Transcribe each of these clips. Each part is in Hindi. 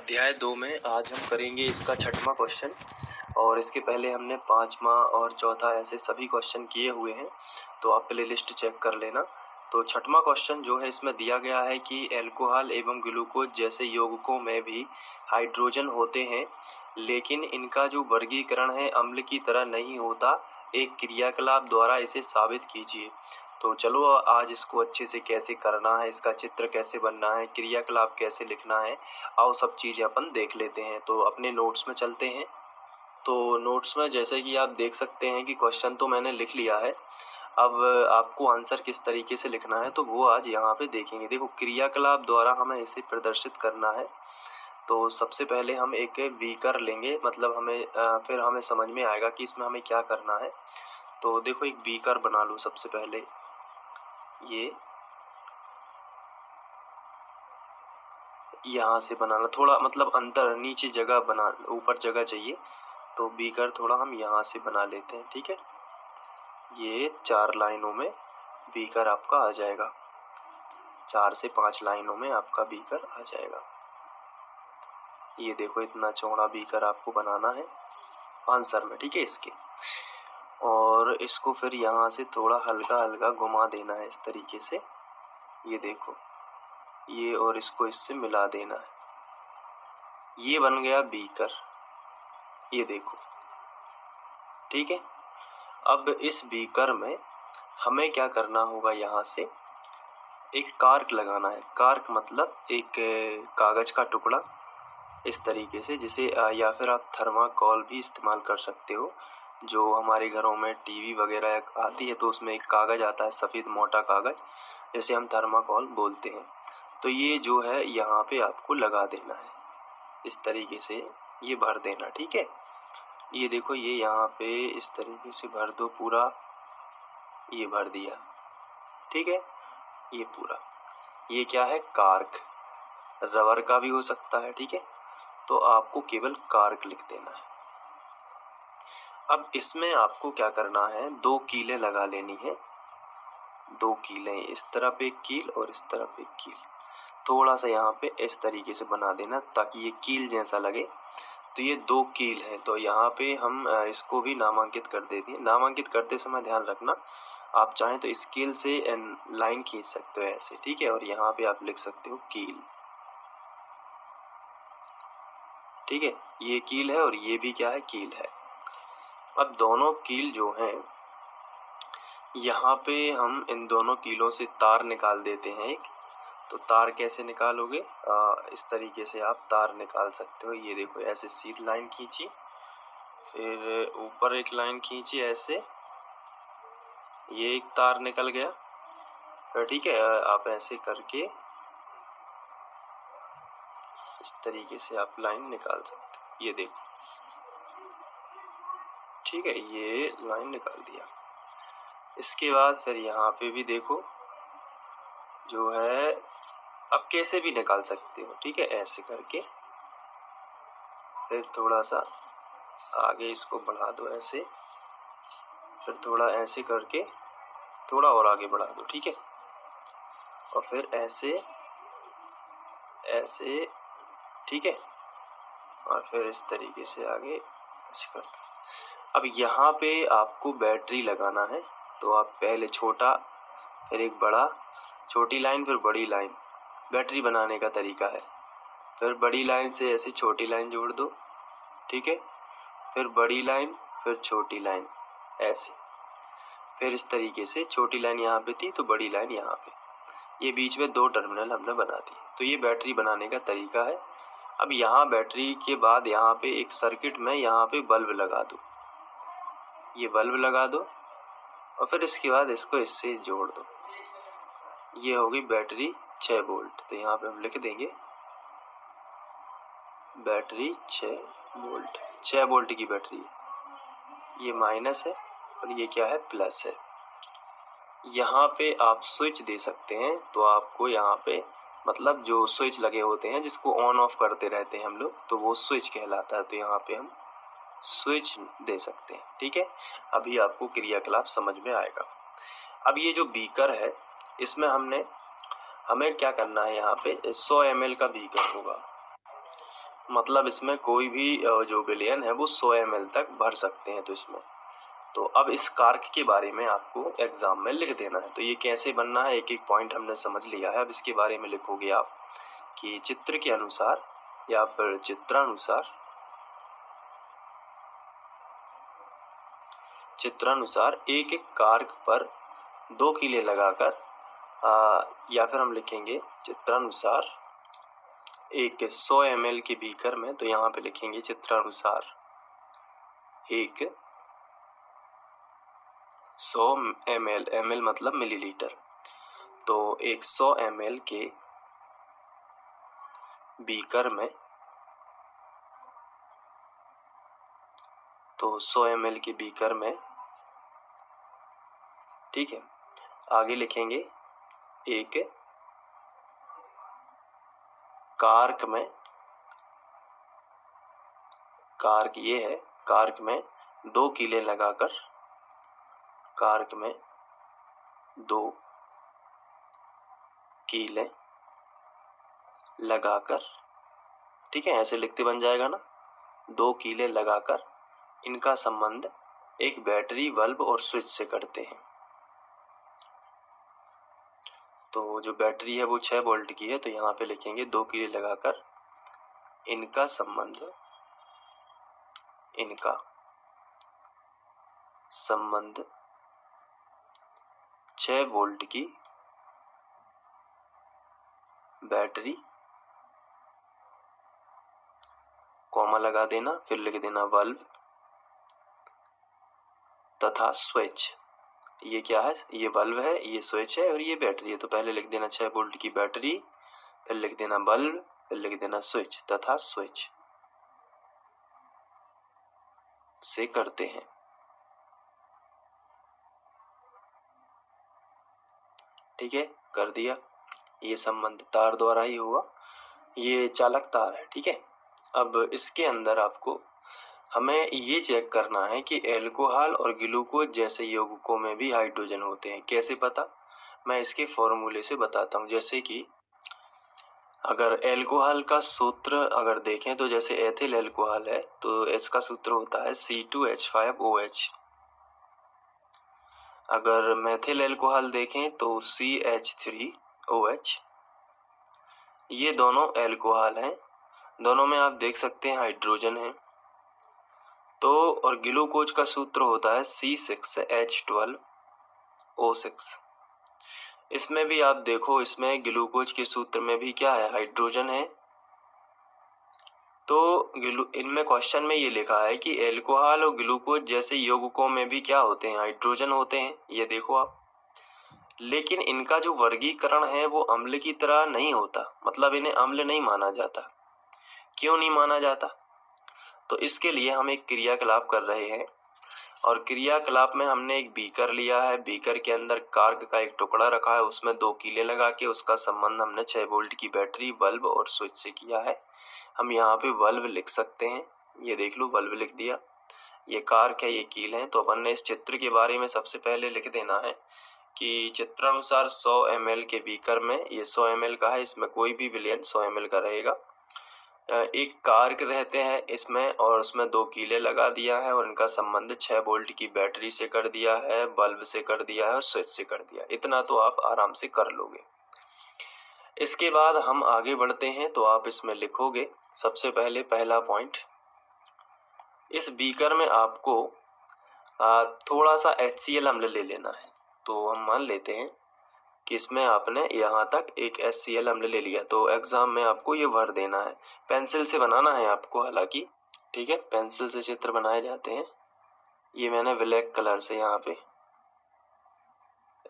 अध्याय 2 में आज हम करेंगे इसका 6वां क्वेश्चन। और इसके पहले हमने 5वां और चौथा ऐसे सभी क्वेश्चन किए हुए हैं, तो आप प्लेलिस्ट चेक कर लेना। तो 6वां क्वेश्चन जो है इसमें दिया गया है कि अल्कोहल एवं ग्लूकोज जैसे यौगिकों में भी हाइड्रोजन होते हैं, लेकिन इनका जो वर्गीकरण है अम्ल की तरह नहीं होता। एक क्रियाकलाप द्वारा इसे साबित कीजिए। तो चलो आज इसको अच्छे से कैसे करना है, इसका चित्र कैसे बनना है, क्रियाकलाप कैसे लिखना है, आओ सब चीज़ें अपन देख लेते हैं। तो अपने नोट्स में चलते हैं। तो नोट्स में जैसे कि आप देख सकते हैं कि क्वेश्चन तो मैंने लिख लिया है। अब आपको आंसर किस तरीके से लिखना है तो वो आज यहाँ पे देखेंगे। देखो, क्रियाकलाप द्वारा हमें इसे प्रदर्शित करना है। तो सबसे पहले हम एक बीकर लेंगे, मतलब फिर हमें समझ में आएगा कि इसमें हमें क्या करना है। तो देखो, एक बीकर बना लूँ सबसे पहले। ये यहाँ से बनाना, थोड़ा मतलब अंतर, नीचे जगह बना, ऊपर जगह चाहिए। तो बीकर थोड़ा हम यहाँ से बना लेते हैं, ठीक है। ये 4 लाइनों में बीकर आपका आ जाएगा, 4 से 5 लाइनों में आपका बीकर आ जाएगा। ये देखो, इतना चौड़ा बीकर आपको बनाना है आंसर में, ठीक है इसके। और इसको फिर यहाँ से थोड़ा हल्का हल्का घुमा देना है इस तरीके से। ये देखो, ये और इसको इससे मिला देना है। ये बन गया बीकर, ये देखो, ठीक है। अब इस बीकर में हमें क्या करना होगा, यहाँ से एक कार्क लगाना है। कार्क मतलब एक कागज का टुकड़ा, इस तरीके से, जिसे या फिर आप थर्माकोल भी इस्तेमाल कर सकते हो। जो हमारे घरों में टीवी वगैरह आती है तो उसमें एक कागज आता है, सफ़ेद मोटा कागज, जिसे हम थर्माकोल बोलते हैं। तो ये जो है यहाँ पे आपको लगा देना है, इस तरीके से ये भर देना, ठीक है। ये देखो, ये यहाँ पे इस तरीके से भर दो पूरा, ये भर दिया, ठीक है। ये पूरा, ये क्या है, कार्क। रबर का भी हो सकता है, ठीक है। तो आपको केवल कार्क लिख देना है। अब इसमें आपको क्या करना है, 2 कीलें लगा लेनी है। 2 कीलें, इस तरफ एक कील और इस तरफ एक कील। थोड़ा सा यहाँ पे इस तरीके से बना देना ताकि ये कील जैसा लगे। तो ये 2 कील हैं, तो यहाँ पे हम इसको भी नामांकित कर देते हैं। नामांकित करते समय ध्यान रखना, आप चाहें तो स्केल से लाइन खींच सकते हो ऐसे, ठीक है। और यहाँ पे आप लिख सकते हो कील, ठीक है। ये कील है और ये भी क्या है, कील है। अब दोनों कील जो हैं, यहाँ पे हम इन दोनों कीलों से तार निकाल देते हैं एक। तो तार कैसे निकालोगे, इस तरीके से आप तार निकाल सकते हो। ये देखो, ऐसे सीधी लाइन खींची, फिर ऊपर एक लाइन खींची ऐसे, ये एक तार निकल गया, ठीक है। आप ऐसे करके इस तरीके से आप लाइन निकाल सकते हो। ये देखो, ठीक है, ये लाइन निकाल दिया। इसके बाद फिर यहाँ पे भी देखो, जो है अब कैसे भी निकाल सकते हो, ठीक है, ऐसे करके। फिर थोड़ा सा आगे इसको बढ़ा दो ऐसे, फिर थोड़ा ऐसे करके थोड़ा और आगे बढ़ा दो, ठीक है। और फिर ऐसे ऐसे, ठीक है। और फिर इस तरीके से आगे ऐसे कर दो। अब यहाँ पे आपको बैटरी लगाना है। तो आप पहले छोटा, फिर एक बड़ा, छोटी लाइन फिर बड़ी लाइन, बैटरी बनाने का तरीका है। फिर बड़ी लाइन से ऐसे छोटी लाइन जोड़ दो, ठीक है। फिर बड़ी लाइन, फिर छोटी लाइन, ऐसे। फिर इस तरीके से छोटी लाइन यहाँ पे थी तो बड़ी लाइन यहाँ पे, ये बीच में 2 टर्मिनल हमने बना दिए। तो ये बैटरी बनाने का तरीका है। अब यहाँ बैटरी के बाद यहाँ पे एक सर्किट में यहाँ पे बल्ब लगा दो, ये बल्ब लगा दो। और फिर इसके बाद इसको इससे जोड़ दो। ये होगी बैटरी 6 वोल्ट। तो यहाँ पे हम लिख देंगे बैटरी 6 वोल्ट, 6 वोल्ट की बैटरी। ये माइनस है और ये क्या है, प्लस है। यहाँ पे आप स्विच दे सकते हैं। तो आपको यहाँ पे मतलब जो स्विच लगे होते हैं जिसको ऑन ऑफ करते रहते हैं हम लोग, तो वो स्विच कहलाता है। तो यहाँ पे हम स्विच दे सकते हैं, ठीक है। अभी आपको क्रियाकलाप समझ में आएगा। अब ये जो बीकर है, इसमें हमें क्या करना है, यहाँ पे 100 ml का बीकर होगा। मतलब इसमें कोई भी जो विलेन है वो 100 ml तक भर सकते हैं। तो इसमें तो अब इस कार्क के बारे में आपको एग्जाम में लिख देना है। तो ये कैसे बनना है, एक एक पॉइंट हमने समझ लिया है। अब इसके बारे में लिखोगे आप कि चित्र के अनुसार या फिर चित्रानुसार एक एक कार्क पर 2 कीले लगाकर या फिर हम लिखेंगे चित्रानुसार एक 100 ml के बीकर में, तो यहाँ पे लिखेंगे चित्रानुसार एक 100 ml मतलब मिलीलीटर। तो एक 100 ml के बीकर में, तो 100 ml के बीकर में, ठीक है। आगे लिखेंगे एक कार्क में, कार्क ये है, कार्क में 2 कीले लगाकर, कार्क में 2 कीले लगाकर, ठीक है, ऐसे लिखते बन जाएगा ना, 2 कीले लगाकर इनका संबंध एक बैटरी, बल्ब और स्विच से करते हैं। तो जो बैटरी है वो 6 वोल्ट की है, तो यहाँ पे लिखेंगे 2 कीले लगाकर इनका संबंध 6 वोल्ट की बैटरी, कॉमा लगा देना, फिर लिख देना बल्ब तथा स्विच। ये क्या है, ये बल्ब है, ये स्विच है और ये बैटरी है। तो पहले लिख देना 6 वोल्ट की बैटरी, फिर लिख देना बल्ब, फिर लिख देना स्विच तथा स्विच से करते हैं। ठीक है, कर दिया। ये संबंध तार द्वारा ही हुआ, ये चालक तार है। ठीक है, अब इसके अंदर आपको हमें ये चेक करना है कि एल्कोहल और ग्लूकोज जैसे यौगिकों में भी हाइड्रोजन होते हैं। कैसे पता, मैं इसके फॉर्मूले से बताता हूँ। जैसे कि अगर एल्कोहल का सूत्र अगर देखें तो जैसे एथिल एल्कोहल है तो इसका सूत्र होता है C2H5OH। अगर मेथिल एल्कोहल देखें तो CH3OH। ये दोनों एल्कोहल हैं, दोनों में आप देख सकते हैं हाइड्रोजन है। तो और ग्लूकोज का सूत्र होता है C6H12O6। इसमें भी आप देखो, इसमें ग्लूकोज के सूत्र में भी क्या है, हाइड्रोजन है। तो इनमें क्वेश्चन में ये लिखा है कि एल्कोहल और ग्लूकोज जैसे यौगिकों में भी क्या होते हैं, हाइड्रोजन होते हैं। ये देखो आप, लेकिन इनका जो वर्गीकरण है वो अम्ल की तरह नहीं होता, मतलब इन्हें अम्ल नहीं माना जाता। क्यों नहीं माना जाता, तो इसके लिए हम एक क्रियाकलाप कर रहे हैं और क्रियाकलाप में हमने एक बीकर लिया है। बीकर के अंदर कार्क का एक टुकड़ा रखा है, उसमें 2 कीले लगा के उसका संबंध हमने 6 वोल्ट की बैटरी, बल्ब और स्विच से किया है। हम यहाँ पे बल्ब लिख सकते हैं, ये देख लो बल्ब लिख दिया। ये कार्क है, ये कील है। तो अपन ने इस चित्र के बारे में सबसे पहले लिख देना है कि चित्रानुसार 100 ml के बीकर में, ये 100 ml का है, इसमें कोई भी विलयन 100 ml का रहेगा। एक कार्क रहते हैं इसमें और उसमें 2 कीले लगा दिया है और इनका संबंध 6 वोल्ट की बैटरी से कर दिया है, बल्ब से कर दिया है और स्विच से कर दिया। इतना तो आप आराम से कर लोगे। इसके बाद हम आगे बढ़ते हैं, तो आप इसमें लिखोगे सबसे पहले पहला पॉइंट, इस बीकर में आपको थोड़ा सा HCl अम्ल ले लेना है। तो हम मान लेते हैं कि इसमें आपने यहाँ तक एक HCl अम्ल ले लिया, तो एग्जाम में आपको ये भर देना है। पेंसिल से बनाना है आपको हालांकि, ठीक है, पेंसिल से चित्र बनाए जाते हैं। ये मैंने ब्लैक कलर से यहाँ पे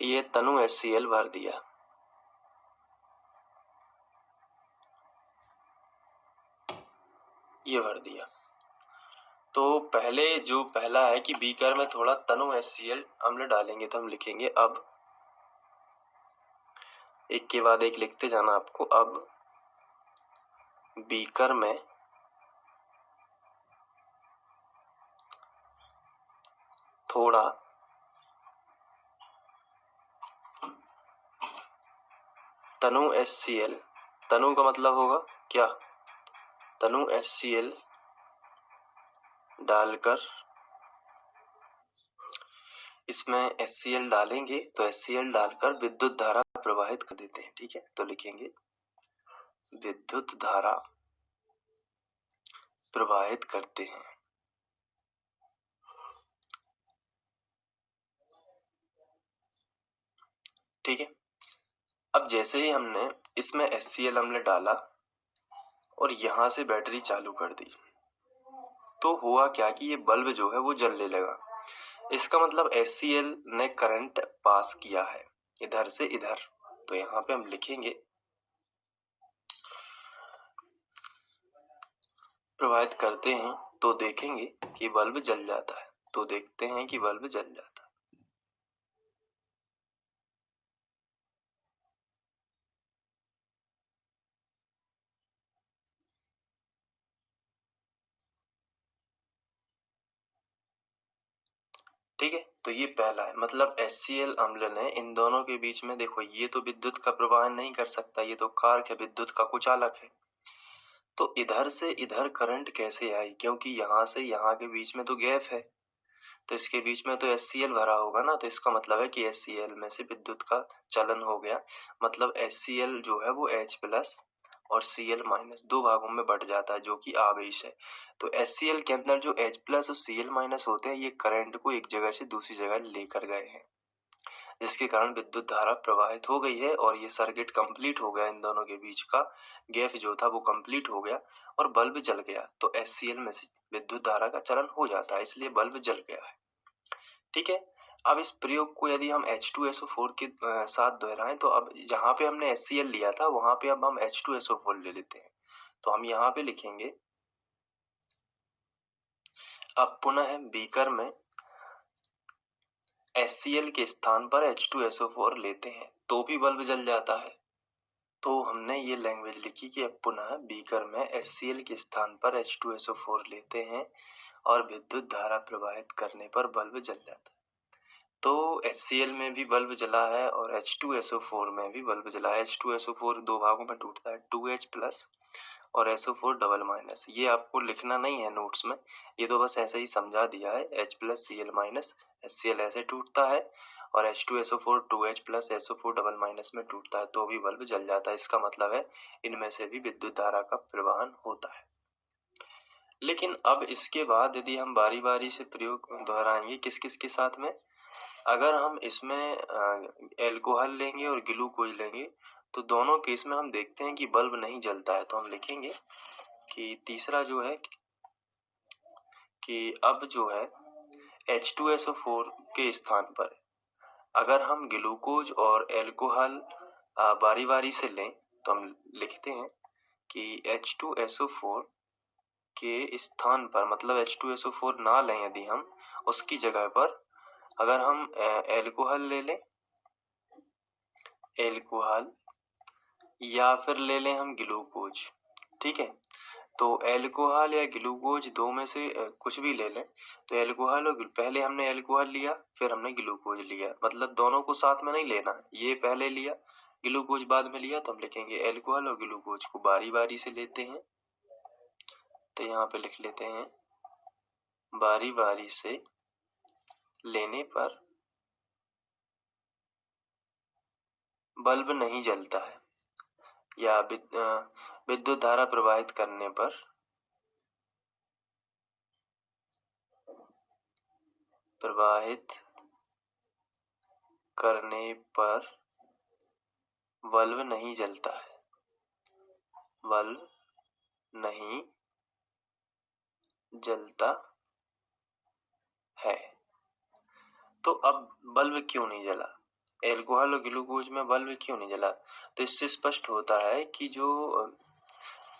ये तनु HCl भर दिया। ये भर दिया। तो पहले जो पहला है कि बीकर में थोड़ा तनु HCl अम्ल डालेंगे, तो हम लिखेंगे अब, एक के बाद एक लिखते जाना आपको। अब बीकर में थोड़ा तनु HCl, तनु का मतलब होगा क्या, तनु HCl डालकर इसमें HCl डालेंगे तो HCl डालकर विद्युत धारा प्रवाहित कर देते हैं। ठीक है, तो लिखेंगे विद्युत धारा प्रवाहित करते हैं। ठीक है, अब जैसे ही हमने इसमें HCl अम्ल डाला और यहां से बैटरी चालू कर दी तो हुआ क्या कि ये बल्ब जो है वो जलने लगा। इसका मतलब HCl ने करंट पास किया है इधर से इधर। तो यहाँ पे हम लिखेंगे प्रवाहित करते हैं तो देखेंगे कि बल्ब जल जाता है। तो देखते हैं कि बल्ब जल जाता है। ठीक है, तो ये पहला है, मतलब HCl अम्ल ने इन दोनों के बीच में, देखो ये तो विद्युत का प्रवाह नहीं कर सकता, ये तो कार्क है, विद्युत का कुचालक है। तो इधर से इधर करंट कैसे आई, क्योंकि यहाँ से यहाँ के बीच में तो गैप है, तो इसके बीच में तो HCl भरा होगा ना। तो इसका मतलब है कि HCl में से विद्युत का चलन हो गया। मतलब HCl जो है वो H प्लस और Cl माइनस दो भागों में बट जाता है, जो कि आवेश है। तो HCl के अंदर जो H प्लस और Cl माइनस होते हैं, ये करंट को एक जगह से दूसरी जगह लेकर गए हैं, जिसके कारण विद्युत धारा प्रवाहित हो गई है और ये सर्किट कंप्लीट हो गया। इन दोनों के बीच का गैप जो था वो कंप्लीट हो गया और बल्ब जल गया। तो HCl में से विद्युत धारा का चलन हो जाता है, इसलिए बल्ब जल गया है। ठीक है, अब इस प्रयोग को यदि हम H2SO4 के साथ दोहराएं तो अब जहां पे हमने HCl लिया था वहां पे अब हम H2SO4 ले लेते हैं। तो हम यहाँ पे लिखेंगे, अब पुनः बीकर में HCl के स्थान पर H2SO4 लेते हैं तो भी बल्ब जल जाता है। तो हमने ये लैंग्वेज लिखी कि अब पुनः बीकर में HCl के स्थान पर H2SO4 लेते हैं और विद्युत धारा प्रवाहित करने पर बल्ब जल जाता है। तो HCl में भी बल्ब जला है और H2SO4 में भी बल्ब जला है। H2SO4 दो भागों में टूटता है, 2H प्लस और SO4 डबल माइनस। ये आपको लिखना नहीं है नोट्स में, ये तो बस ऐसे ही समझा दिया है। H plus Cl minus, HCl ऐसे टूटता है और H2SO4 2H plus SO4 double minus में टूटता है तो भी बल्ब जल जाता है। इसका मतलब है इनमें से भी विद्युत धारा का प्रवाहन होता है। लेकिन अब इसके बाद यदि हम बारी बारी से प्रयोग दोहराएंगे किस किस के साथ में, अगर हम इसमें एल्कोहल लेंगे और ग्लूकोज लेंगे तो दोनों केस में हम देखते हैं कि बल्ब नहीं जलता है। तो हम लिखेंगे कि तीसरा जो है कि अब जो है H2SO4 के स्थान पर अगर हम ग्लूकोज और एल्कोहल बारी बारी से लें तो हम लिखते हैं कि H2SO4 के स्थान पर, मतलब H2SO4 ना लें यदि हम, उसकी जगह पर अगर हम एल्कोहल ले लें, एल्कोहल या फिर ले लें हम ग्लूकोज। ठीक है, तो एल्कोहल या ग्लूकोज दो में से कुछ भी ले लें। तो एल्कोहल और पहले हमने एल्कोहल लिया फिर हमने ग्लूकोज लिया, मतलब दोनों को साथ में नहीं लेना है, ये पहले लिया ग्लूकोज बाद में लिया। तो हम लिखेंगे एल्कोहल और ग्लूकोज को बारी बारी से लेते हैं। तो यहाँ पे लिख लेते हैं बारी बारी से लेने पर बल्ब नहीं जलता है, या विद्युत धारा प्रवाहित करने पर बल्ब नहीं जलता है, बल्ब नहीं जलता है। तो अब बल्ब क्यों नहीं जला, एल्कोहल और ग्लूकोज में बल्ब क्यों नहीं जला? तो इससे स्पष्ट होता है कि जो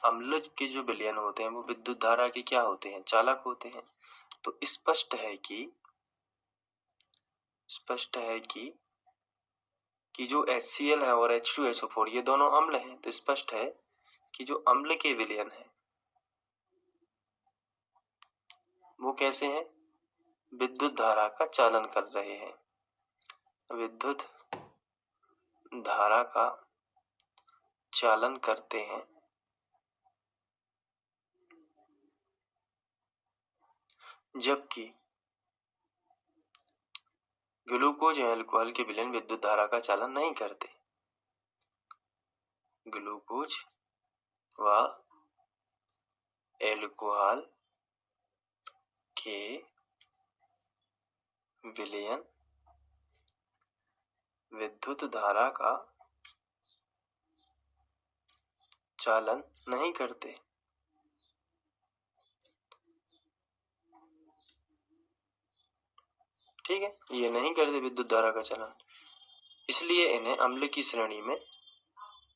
अम्ल के जो विलयन होते हैं वो विद्युत धारा के क्या होते हैं, चालक होते हैं। तो स्पष्ट है कि जो HCl है और H2SO4 ये दोनों अम्ल हैं। तो स्पष्ट है कि जो अम्ल के विलयन है वो कैसे हैं, विद्युत धारा का चालन कर रहे हैं, विद्युत धारा का चालन करते हैं जबकि ग्लूकोज या अल्कोहल के विलयन विद्युत धारा का चालन नहीं करते। ग्लूकोज व अल्कोहल के विलयन विद्युत धारा का चालन नहीं करते। ठीक है, ये नहीं करते विद्युत धारा का चालन, इसलिए इन्हें अम्ल की श्रेणी में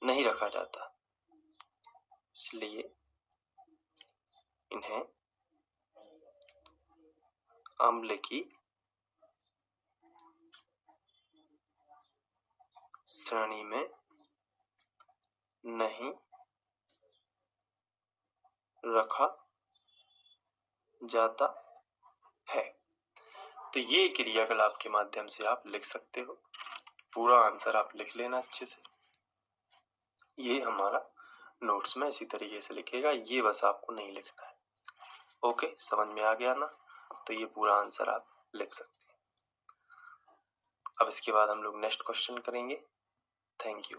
नहीं रखा जाता। इसलिए इन्हें अम्ल की श्रेणी में नहीं रखा जाता है। तो ये क्रियाकलाप के माध्यम से आप लिख सकते हो। पूरा आंसर आप लिख लेना अच्छे से। ये हमारा नोट्स में इसी तरीके से लिखेगा, ये बस आपको नहीं लिखना है। ओके, समझ में आ गया ना? तो ये पूरा आंसर आप लिख सकते हैं। अब इसके बाद हम लोग नेक्स्ट क्वेश्चन करेंगे। Thank you.